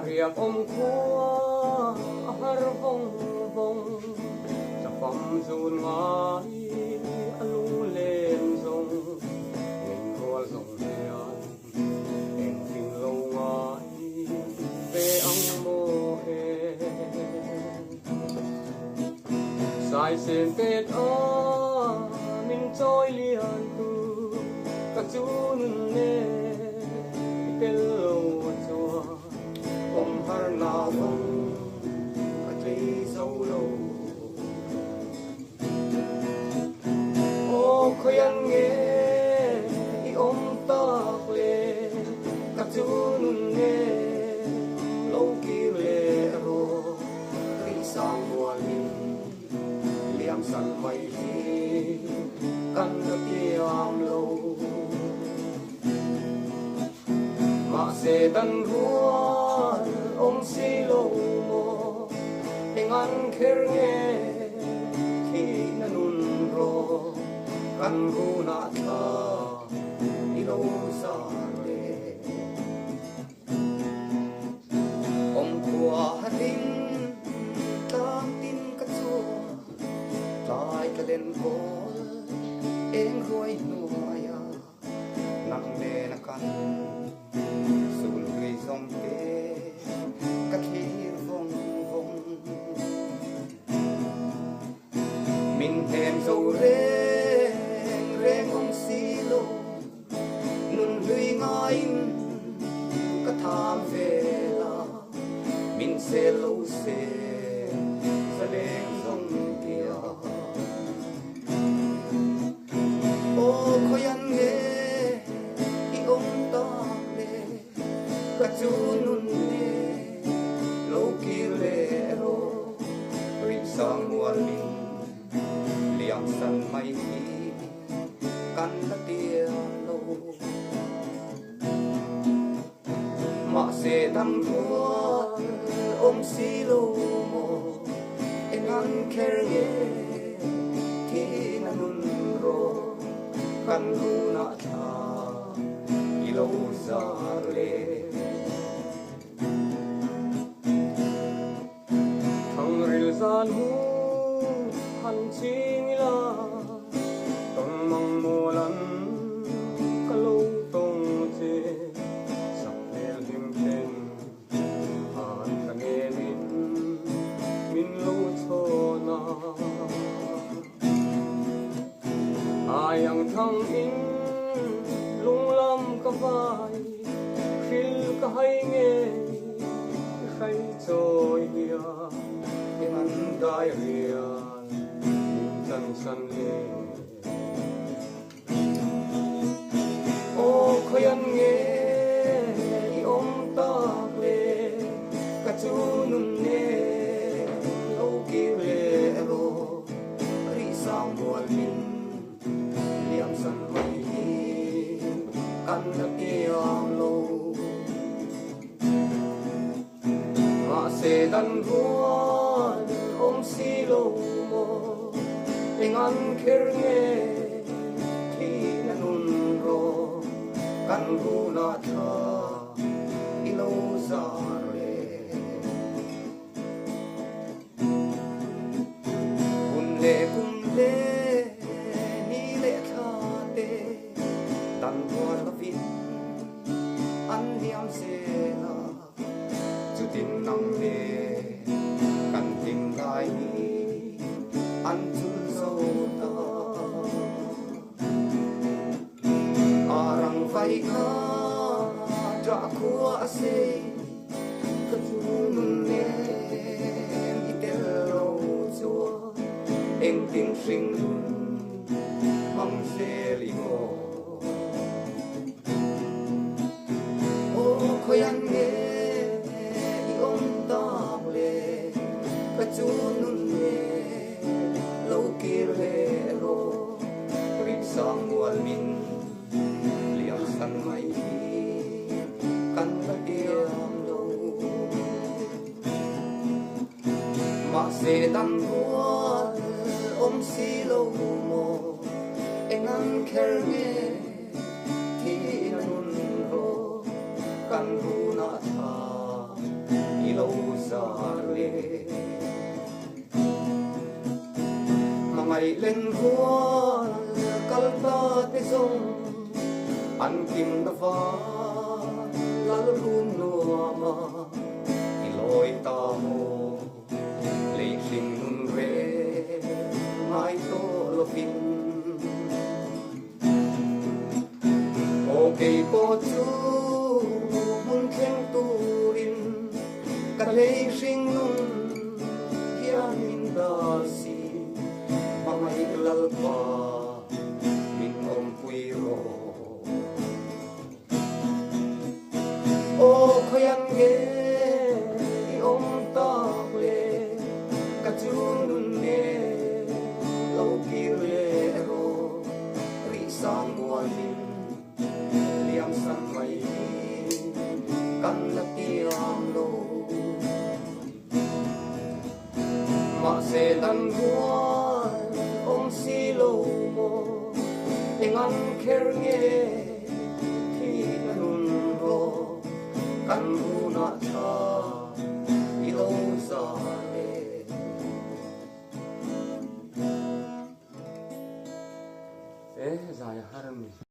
เรียกอมคัวหารวงวงจะฟังสูญงายอลูเลนทรงเงินรัวทรงเดียนเองทิ้งลงงายเปอังโมเอสายเส้นเป็ดมินจอยเลียนตูกระจูนเนเตลโลจัวom har na vong ka tri solo o khoyan nge I om ta le ka chun nge lo ki le ro ri sang wa min liam san mai hi kan na ki am lo ma se tan ruan om si lo mo dengan kerenge ki nanun ro kan runa ta ilo sa le om kwa hatin tam tin ka chua tai ka den ko eng roi nuaya nak ne na kan sul gri som ke các khi vong vong mình thèm dầu reng reng ông xì lô nun lưới ngay các tham về là mình sẽ lâu sẽ ra đen dòng kia ô khói ăn nghe khi ông ta về các chú nun sang mual min liang san mai hi kan la tia lo ma se tam ruan om si lo mo en an kerge ki na nun ro kan lu na tha ilo za le san hu han ching la tong mang mo lan ka lo tong che sak mel him ten han ka nge min lo cho na ayang thang in lung lam ka vai khil ka hai nge khai choi dia anh đại riêng chân sân lê ô khơi anh nghe ông ta lê cả chú nun nê lâu kỳ lê lô ri sang buồn min liam sân mây ăn được kiam lô mà sẽ đan ruộng om si lo mo dengan kerenge ki nanun ro kan runa tha ilo za re kun le ni le tha te tan kwa la vin an liam se la chu tin nang le kan ting lai an chun so ta arang vai kha tra khua se ka chun ne itel lo chua eng ting sing mang se li mo o khoi an nghe ka chun ne lo ki le ro rip sang mual min liang san mai kan la diam lo ma se dan ruan om si lo mo engan ker nge ki nun ro kan ru na tha lâu xa lệ mà ngày lên hoa cal ta te sông ăn kim ta pha lal run nua ma loi ta mo lei sinh nun re mai to lo pin okay po chu mun khen tu rin ka lei sinh nun hian min da si mai lal pa min om pui ro o khoyan ge om ta le ka chu nun ne lo ki le ro ri sang mo min liam san mai kan la ti am lo ma se tan buan om si lo mo engan kher nge thi nun ro kan una cha i lo sa le dài haram